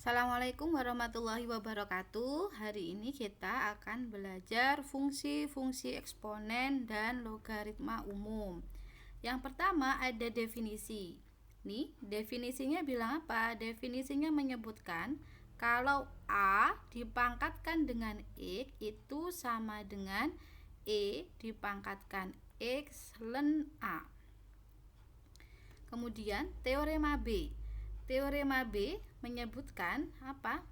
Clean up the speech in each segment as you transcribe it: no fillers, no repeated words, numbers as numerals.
Assalamualaikum warahmatullahi wabarakatuh. Hari ini kita akan belajar fungsi-fungsi eksponen dan logaritma umum. Yang pertama ada definisi. Nih, definisinya bilang apa? Definisinya menyebutkan kalau A dipangkatkan dengan X itu sama dengan E dipangkatkan X ln A. Kemudian teorema B. Teorema B menyebutkan apa?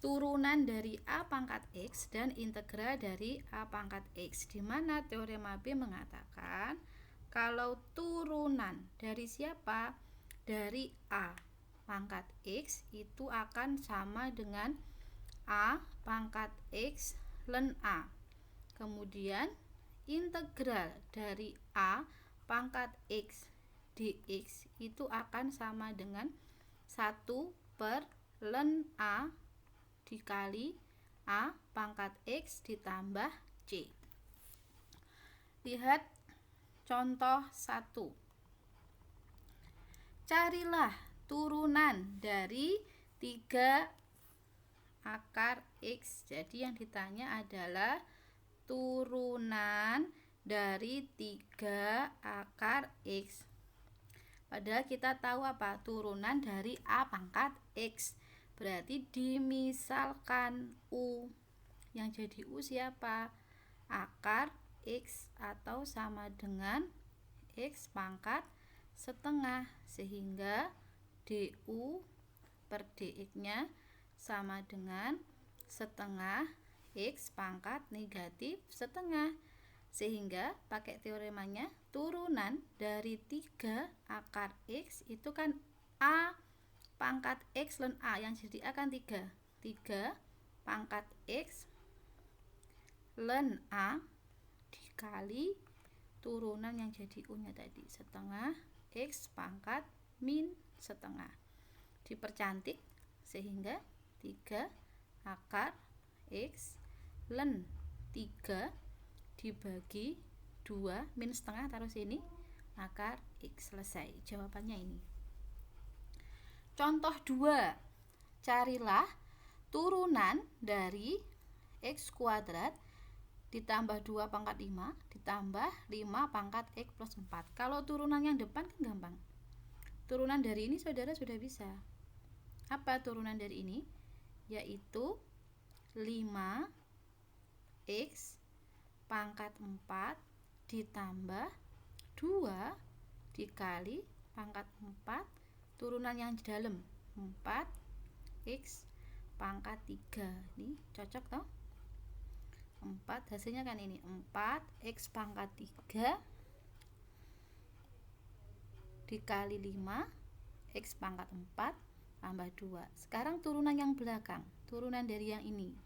Turunan dari A pangkat X dan integral dari A pangkat X, di mana teorema B mengatakan kalau turunan dari siapa? Dari A pangkat X itu akan sama dengan A pangkat X ln A. Kemudian integral dari A pangkat X dx itu akan sama dengan 1 per ln A dikali A pangkat X ditambah C. Lihat contoh 1. Carilah turunan dari 3 akar X. Jadi yang ditanya adalah turunan dari 3 akar X. Padahal kita tahu apa? Turunan dari A pangkat X. Berarti dimisalkan U. Yang jadi U siapa? Akar X atau sama dengan X pangkat setengah. Sehingga DU per DX nya sama dengan setengah X pangkat negatif setengah. Sehingga pakai teoremanya turunan dari 3 akar X itu kan A pangkat X ln A, yang jadi A kan 3 pangkat X ln A dikali turunan yang jadi U nya tadi setengah X pangkat min setengah, dipercantik sehingga 3 akar X ln 3 dibagi 2 min setengah taruh sini akar X. Selesai jawabannya ini. Contoh 2. Carilah turunan dari X kuadrat ditambah 2 pangkat 5 ditambah 5 pangkat X plus 4. Kalau turunan yang depan kan gampang. Turunan dari ini saudara sudah bisa. Apa turunan dari ini? Yaitu 5X pangkat 4 ditambah 2 dikali pangkat 4 turunan yang di dalam 4X pangkat 3. Ini cocok toh? 4 hasilnya kan ini 4X pangkat 3 dikali 5X pangkat 4 tambah 2. Sekarang turunan yang belakang, turunan dari yang ini.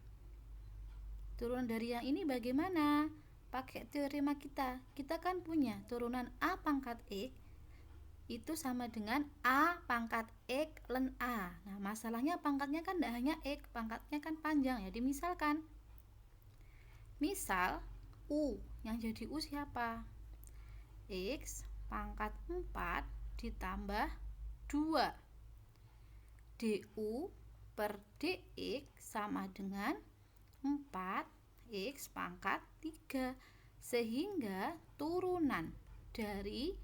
Turunan dari yang ini bagaimana? Pakai teorema kita. Kita kan punya turunan A pangkat X itu sama dengan A pangkat X ln A. Nah, masalahnya pangkatnya kan tidak hanya X, pangkatnya kan panjang ya, dimisalkan. Misal U, yang jadi U siapa? X pangkat 4 ditambah 2 DU per DX sama dengan 4X pangkat 3. Sehingga turunan dari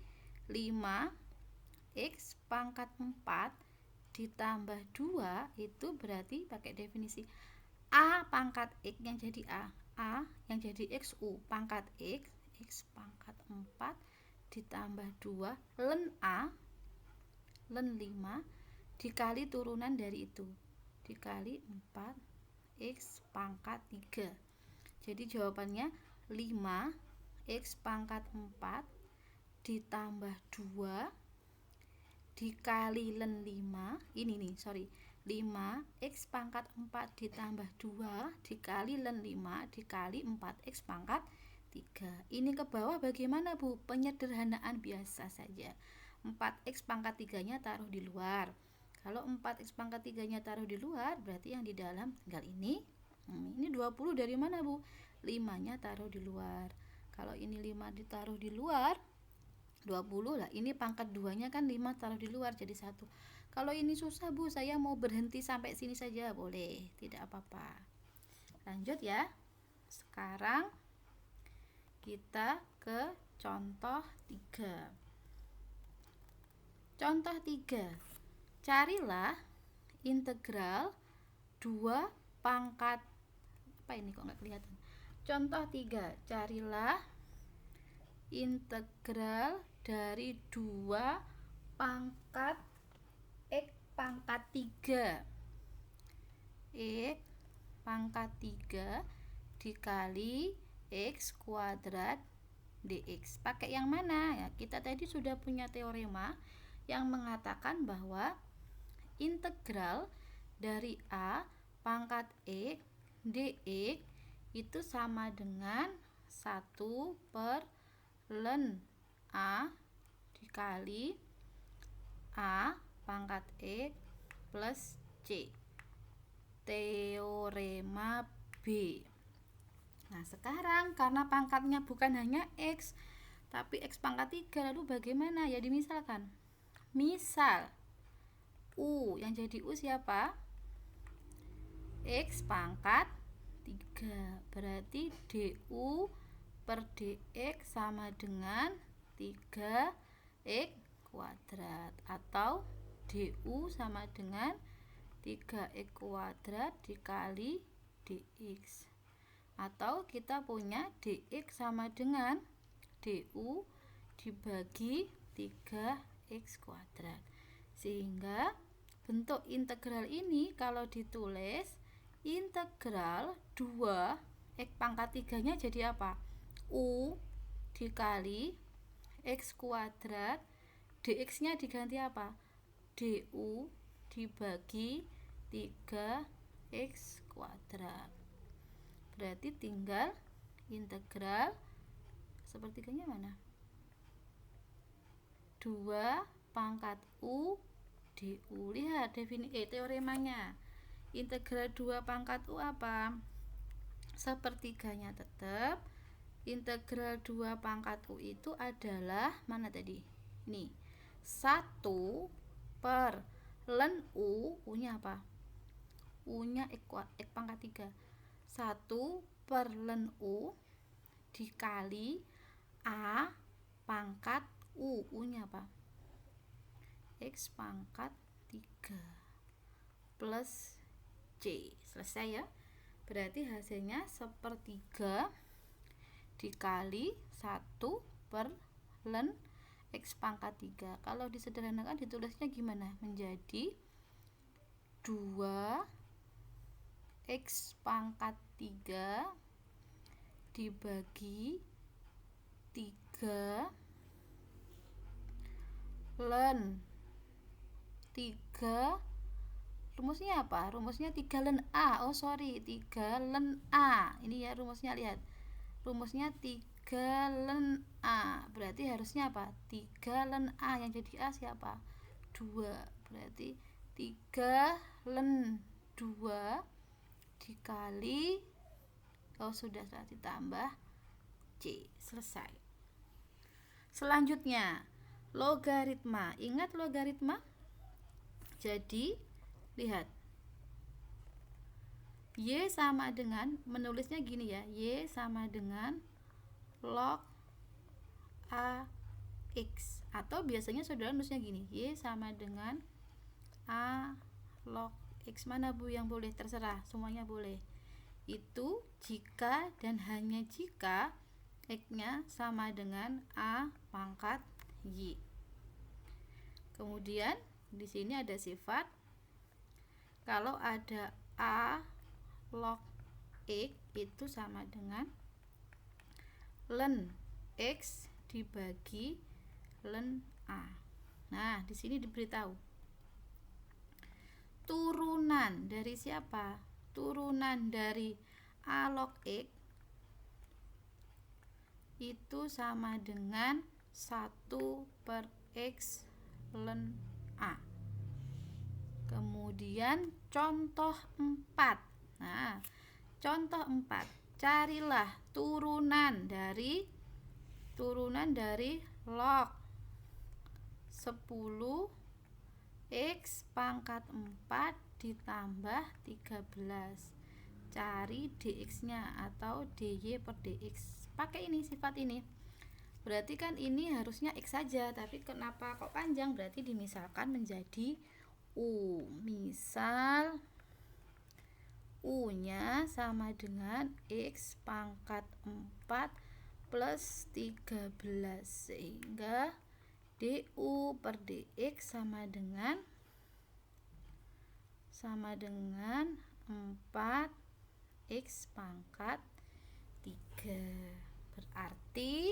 5X pangkat 4 ditambah 2 itu berarti pakai definisi A pangkat X yang jadi A yang jadi XU pangkat X pangkat 4 ditambah 2 ln A ln 5 dikali turunan dari itu dikali 4X pangkat 3. Jadi jawabannya 5X pangkat 4 ditambah 2 dikali ln 5 ini nih 5X pangkat 4 ditambah 2 dikali ln 5 dikali 4X pangkat 3. Ini ke bawah bagaimana Bu? Penyederhanaan biasa saja. 4X pangkat 3 nya taruh di luar. Kalau 4X pangkat 3 nya taruh di luar, berarti yang di dalam tinggal ini. Ini 20 dari mana Bu? 5 nya taruh di luar. Kalau ini 5 ditaruh di luar, 20 lah. Ini pangkat 2 nya kan 5 taruh di luar jadi 1. Kalau ini susah Bu, saya mau berhenti sampai sini saja, boleh, tidak apa-apa. Lanjut ya. Sekarang kita ke contoh 3. Contoh 3. Carilah integral 2 pangkat, apa ini kok nggak kelihatan. Contoh 3. Carilah integral dari 2 pangkat X pangkat 3. X pangkat 3 dikali X kuadrat dx. Pakai yang mana? Ya, kita tadi sudah punya teorema yang mengatakan bahwa integral dari A pangkat X dx itu sama dengan 1 per ln A dikali A pangkat X plus C. Teorema B. Nah, sekarang karena pangkatnya bukan hanya X, tapi X pangkat 3, lalu bagaimana? Ya dimisalkan. Misal, U, yang jadi U siapa? X pangkat 3. Berarti DU per DX sama dengan 3X kuadrat. Atau DU sama dengan 3X kuadrat dikali dx. Atau kita punya dx sama dengan du dibagi 3x kuadrat. Sehingga bentuk integral ini kalau ditulis integral 2 x pangkat 3 nya jadi apa? U dikali x kuadrat, dx nya diganti apa? Du dibagi 3x kuadrat. Berarti tinggal integral sepertiganya mana? 2 pangkat U du. Lihat teoremanya. Integral 2 pangkat U apa? Sepertiganya tetap. Integral 2 pangkat U itu adalah mana tadi? Ini 1 per ln U. U-nya apa? U-nya X pangkat 3. 1 per ln U dikali A pangkat U. U-nya apa? X pangkat 3 plus C. Selesai ya. Berarti hasilnya sepertiga dikali 1 per ln X pangkat 3. Kalau disederhanakan ditulisnya gimana? Menjadi 2X pangkat 3 dibagi 3 ln 3. Rumusnya apa? Rumusnya 3 ln A. 3 ln A. Ini ya rumusnya, lihat. Rumusnya 3 ln A. Berarti harusnya apa? 3 ln A. Yang jadi A siapa? 2. Berarti 3 ln 2 dikali sudah ditambah C. Selesai. Selanjutnya logaritma. Ingat logaritma? Jadi lihat, Y sama dengan, menulisnya gini ya, Y sama dengan log AX. Atau biasanya saudara nulisnya gini, Y sama dengan A log X. Mana Bu yang boleh? Terserah, semuanya boleh. Itu jika dan hanya jika X-nya sama dengan A pangkat Y. Kemudian di sini ada sifat kalau ada A log X itu sama dengan ln X dibagi ln A. Nah, di sini diberitahu turunan dari siapa? Turunan dari A log X itu sama dengan 1 per X ln A. Kemudian contoh 4. Nah, contoh 4. Carilah turunan dari log 10 X pangkat 4 ditambah 13. Cari dx-nya atau dy per dx. Pakai ini, sifat ini. Berarti kan ini harusnya x saja, tapi kenapa kok panjang? Berarti dimisalkan menjadi u. Misal u-nya sama dengan x pangkat 4 plus 13, sehingga du per dx sama dengan 4x pangkat 3. Berarti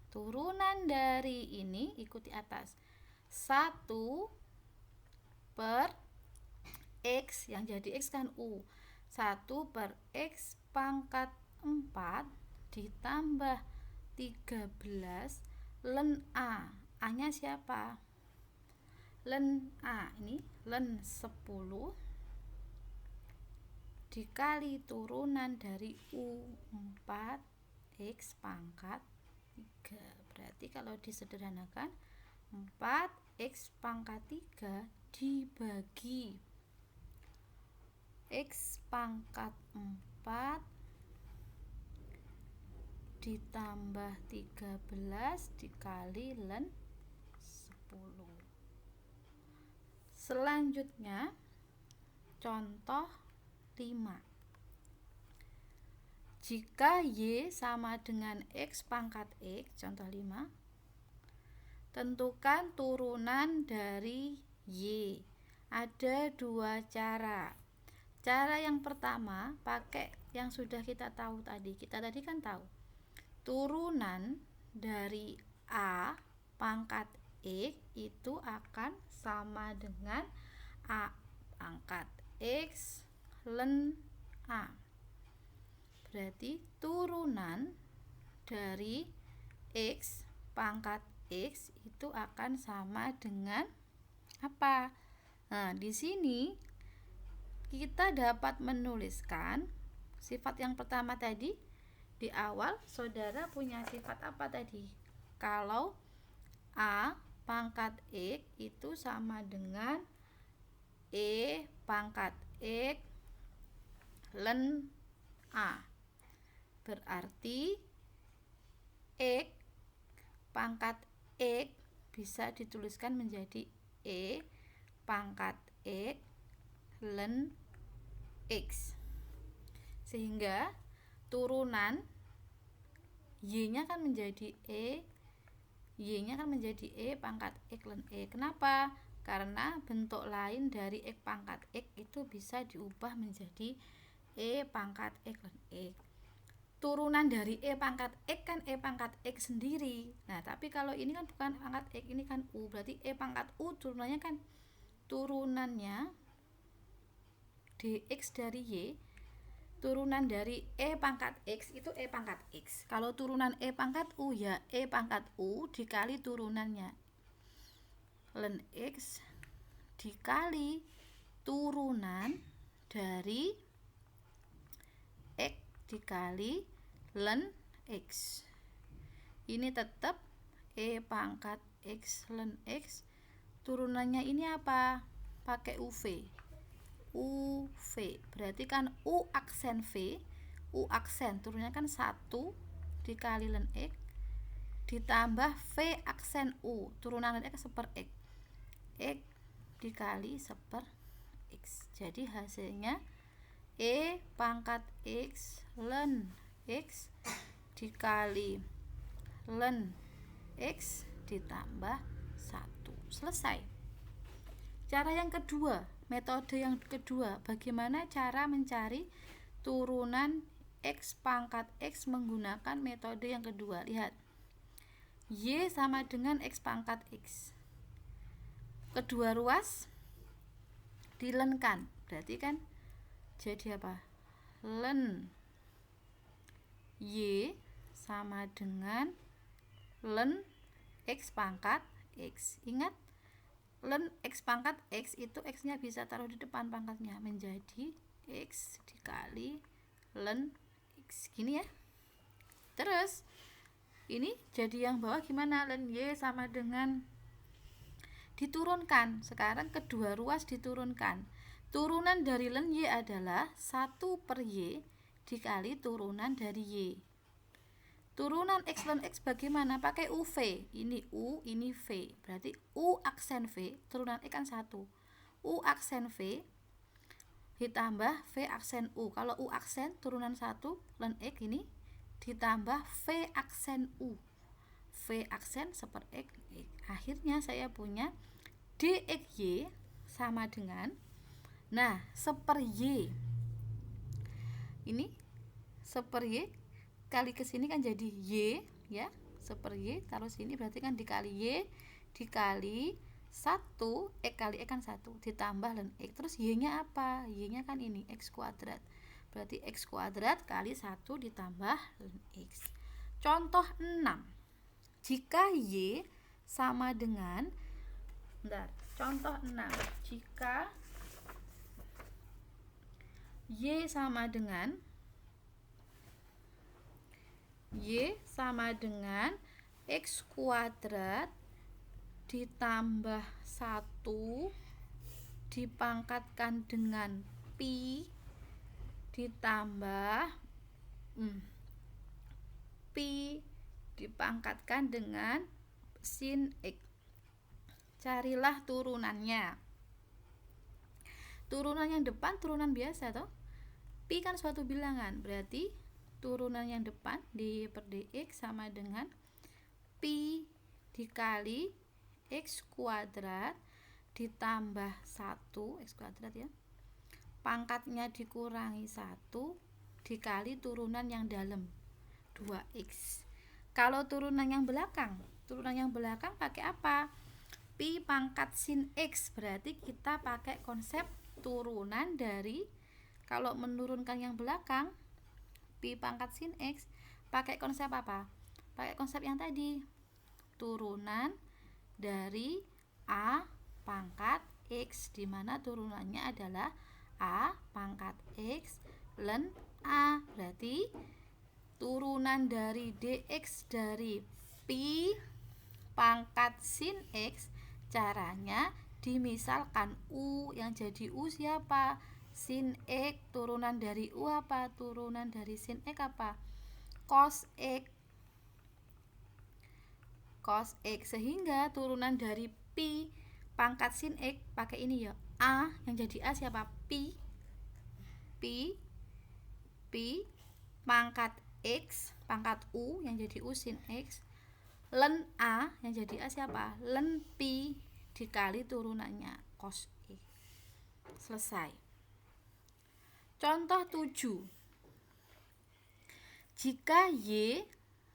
turunan dari ini ikuti atas, 1 per x, yang jadi x kan u, 1 per x pangkat 4 ditambah 13 ln a. A nya siapa? Ln a, ini ln 10 dikali turunan dari u4 x pangkat 3. Berarti kalau disederhanakan 4x pangkat 3 dibagi x pangkat 4 ditambah 13 dikali ln 10. Selanjutnya contoh 5. Jika y sama dengan x pangkat x, contoh 5, tentukan turunan dari y. Ada dua cara. Cara yang pertama pakai yang sudah kita tahu tadi. Kita tadi kan tahu turunan dari a pangkat x itu akan sama dengan a pangkat x ln a. Berarti turunan dari x pangkat x itu akan sama dengan apa? Nah, di sini kita dapat menuliskan sifat yang pertama tadi. Di awal saudara punya sifat apa tadi? Kalau a pangkat x itu sama dengan e pangkat x ln a. Berarti x pangkat x bisa dituliskan menjadi e pangkat x ln x. Sehingga turunan y-nya kan menjadi y-nya kan menjadi e pangkat x ln e. Kenapa? Karena bentuk lain dari x pangkat x itu bisa diubah menjadi e pangkat x ln e. Turunan dari e pangkat x kan e pangkat x sendiri. Nah, tapi kalau ini kan bukan pangkat x, ini kan u. Berarti e pangkat u turunannya kan turunannya dx dari y. Turunan dari e pangkat x itu e pangkat x. Kalau turunan e pangkat u ya e pangkat u dikali turunannya ln x dikali turunan dari x dikali ln x. Ini tetap e pangkat x ln x. Turunannya ini apa? Pakai UV. Berarti kan u aksen v, u aksen turunnya kan 1 dikali ln x ditambah v aksen u, turunan ln x per x dikali per x. Jadi hasilnya e pangkat x ln x dikali ln x ditambah 1. Selesai. Cara yang kedua, metode yang kedua, bagaimana cara mencari turunan x pangkat x menggunakan metode yang kedua. Lihat, y sama dengan x pangkat x. Kedua ruas dilenkan, berarti kan jadi apa? Ln y sama dengan ln x pangkat x. Ingat, ln x pangkat x itu x-nya bisa taruh di depan pangkatnya menjadi x dikali ln x. Gini ya. Terus ini jadi yang bawah gimana? Ln y sama dengan diturunkan. Sekarang kedua ruas diturunkan. Turunan dari len Y adalah 1/Y dikali turunan dari Y. Turunan X len X bagaimana? Pakai UV. Ini U, ini V. Berarti U aksen V, turunan X kan 1. U aksen V ditambah V aksen U. Kalau U aksen turunan 1 len X ini ditambah V aksen U. V aksen seper X. Akhirnya saya punya DXY sama dengan, nah, seper Y. Ini seper Y kali ke sini kan jadi Y ya. Seper Y taruh sini berarti kan dikali Y dikali 1 X kali X kan 1 ditambah len X. Terus Y-nya apa? Y-nya kan ini X kuadrat. Berarti X kuadrat kali 1 ditambah len X. Contoh 6. Jika Y sama dengan, contoh 6. Jika Y sama dengan X kuadrat ditambah 1 dipangkatkan dengan Pi ditambah Pi dipangkatkan dengan sin X. Carilah turunannya. Turunan yang depan turunan biasa toh. Pi kan suatu bilangan, berarti turunan yang depan dy per dx sama dengan Pi dikali X kuadrat ditambah 1 X kuadrat ya, pangkatnya dikurangi 1 dikali turunan yang dalam 2X. Kalau turunan yang belakang pakai apa? Pi pangkat sin X. Berarti kita pakai konsep turunan dari, kalau menurunkan yang belakang Pi pangkat sin X, pakai konsep apa? Pakai konsep yang tadi, turunan dari A pangkat X, dimana turunannya adalah A pangkat X len A. Berarti turunan dari dx dari Pi pangkat sin X, caranya dimisalkan U, yang jadi U siapa? Sin X. Turunan dari U apa? Turunan dari sin X apa? Cos X. Sehingga turunan dari Pi pangkat sin X pakai ini ya, A, yang jadi A siapa? Pi pangkat X pangkat U, yang jadi U sin X, len A, yang jadi A siapa? Len Pi dikali turunannya cos X. Selesai. Contoh 7. Jika Y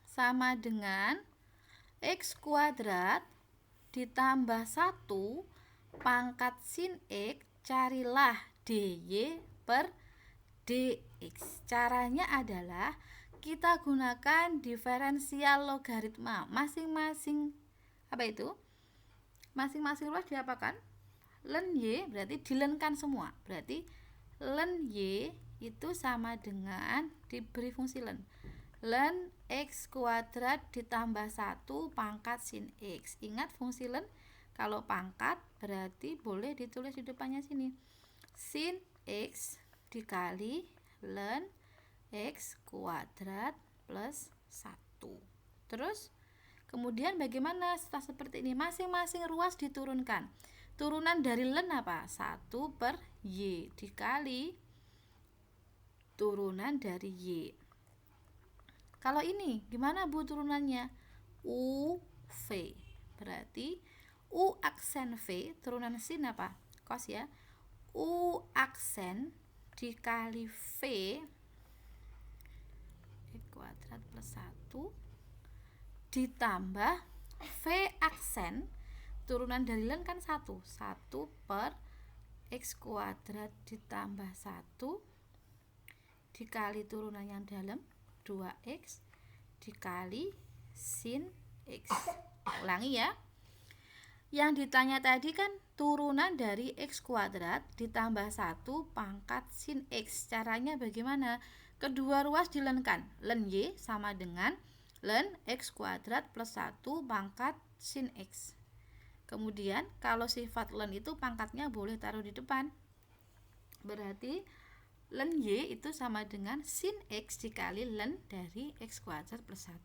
sama dengan X kuadrat ditambah 1 pangkat sin X, carilah dy per dx. Caranya adalah kita gunakan diferensial logaritma. Masing-masing apa itu? Masing-masing ruas diapakan? Len Y, berarti dilenkan semua. Berarti len Y itu sama dengan, diberi fungsi len X kuadrat ditambah 1 pangkat sin X. Ingat fungsi len, kalau pangkat berarti boleh ditulis di depannya sini, sin X dikali len X kuadrat plus 1. Terus kemudian bagaimana setelah seperti ini? Masing-masing ruas diturunkan. Turunan dari len apa? 1 per Y dikali turunan dari Y. Kalau ini gimana Bu turunannya? UV. Berarti U aksen V, turunan sin apa? Cos ya. U aksen dikali V X kuadrat plus 1 ditambah V aksen, turunan dari len kan 1 per X kuadrat ditambah 1 dikali turunan yang dalam 2X dikali sin X. Ulangi ya. Yang ditanya tadi kan turunan dari X kuadrat ditambah 1 pangkat sin X. Caranya bagaimana? Kedua ruas dilenkan. Len Y sama dengan len X kuadrat plus 1 pangkat sin X. Kemudian kalau sifat len itu pangkatnya boleh taruh di depan. Berarti len Y itu sama dengan sin X dikali len dari X kuadrat plus 1.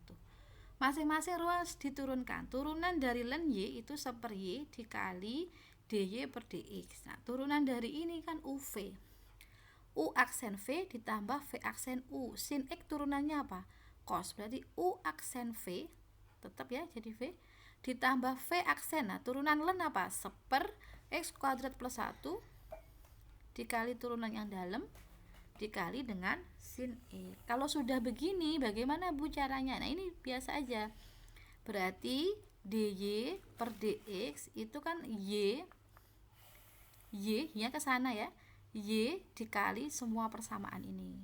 Masing-masing ruas diturunkan. Turunan dari len Y itu 1/Y dikali dy per dx. Nah, turunan dari ini kan UV. U aksen V ditambah V aksen U. Sin X turunannya apa? Cos. Berarti U aksen V tetap ya jadi V ditambah V aksen. Nah, turunan len apa? 1/x kuadrat plus 1 dikali turunan yang dalam dikali dengan sin E. Kalau sudah begini bagaimana Bu caranya? Nah, ini biasa aja. Berarti dy per dx itu kan y nya ke sana ya. Y dikali semua persamaan ini.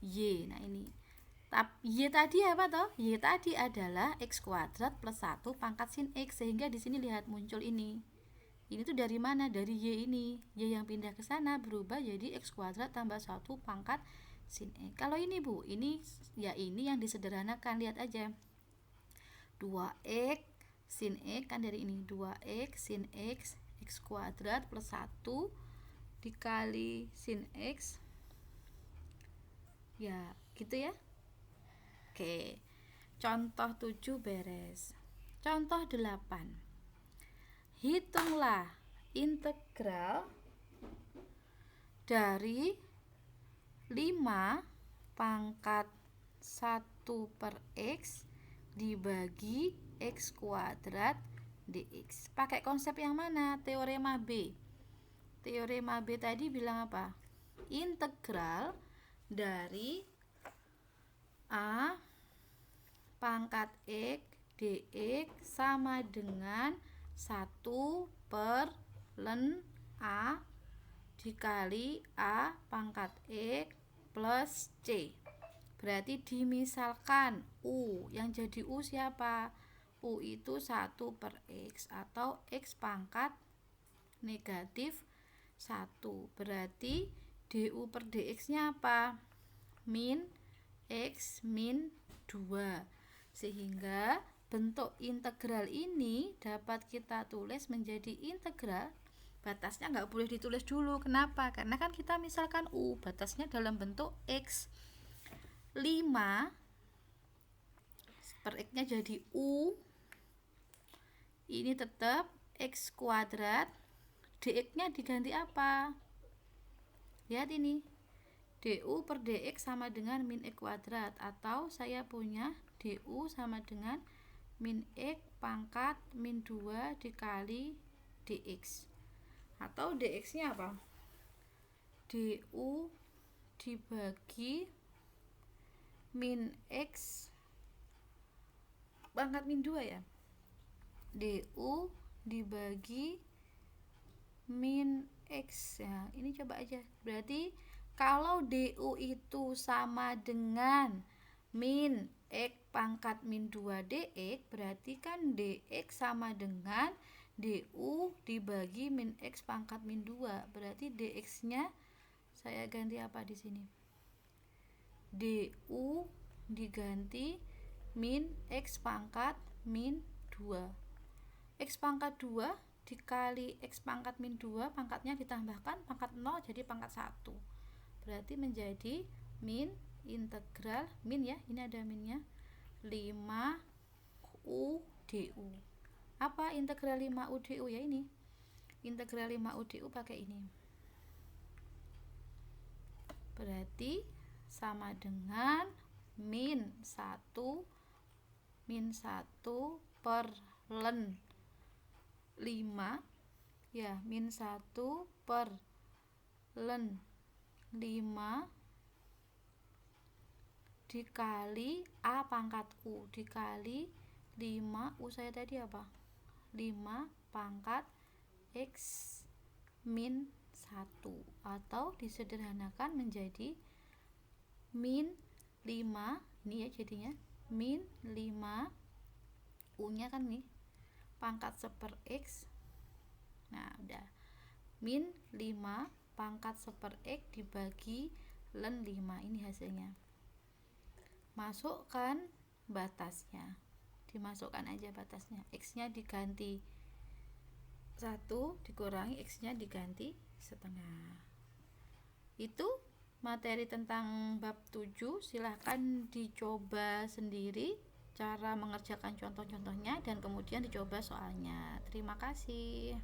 Y. Nah, ini. Y tadi apa toh? Y tadi adalah x kuadrat plus 1 pangkat sin X, sehingga di sini lihat muncul ini. Ini tuh dari mana? Dari Y ini. Y yang pindah ke sana berubah jadi X kuadrat tambah 1 pangkat sin X. Kalau ini Bu, ini ya ini yang disederhanakan. Lihat aja. 2X sin X kan dari ini. 2X sin X X kuadrat plus 1 dikali sin X. Ya, gitu ya. Oke. Contoh 7 beres. Contoh 8. Hitunglah integral dari 5 pangkat 1/x dibagi x kuadrat dx. Pakai konsep yang mana? Teorema B. Teorema B tadi bilang apa? Integral dari A pangkat x dx sama dengan 1 per len A dikali A pangkat X plus C. Berarti dimisalkan U, yang jadi U siapa? U itu 1 per X atau X pangkat negatif 1. Berarti du per dx nya apa? Min X min 2. Sehingga bentuk integral ini dapat kita tulis menjadi integral. Batasnya nggak boleh ditulis dulu. Kenapa? Karena kan kita misalkan U, batasnya dalam bentuk X. 5 per X nya jadi U. Ini tetap X kuadrat. Dx nya diganti apa? Lihat ini. Du per dx sama dengan min X kuadrat. Atau saya punya du sama dengan min X pangkat min 2 dikali dx. Atau dx nya apa? Du dibagi min X pangkat min 2 ya. Du dibagi min X ya. Ini coba aja. Berarti kalau du itu sama dengan min X pangkat min 2 dx, berarti kan dx sama dengan du dibagi min X pangkat min 2. Berarti dx nya saya ganti apa di sini? Du diganti min X pangkat min 2. X pangkat 2 dikali X pangkat min 2, pangkatnya ditambahkan pangkat 0 jadi pangkat 1. Berarti menjadi min integral min ya, ini ada minnya 5U du. Apa integral 5U du ya? Ini integral 5U du pakai ini. Berarti sama dengan min 1 per len 5 ya, min 1 per len 5 dikali A pangkat U dikali 5 U saya tadi apa? 5 pangkat X min 1, atau disederhanakan menjadi min 5 ini ya, jadinya min 5 U nya kan nih pangkat 1/x. Nah, udah min 5 pangkat 1/x dibagi len 5, ini hasilnya. Masukkan batasnya dimasukkan aja batasnya, X-nya diganti 1 dikurangi X-nya diganti setengah. Itu materi tentang bab 7. Silahkan dicoba sendiri cara mengerjakan contoh-contohnya dan kemudian dicoba soalnya. Terima kasih.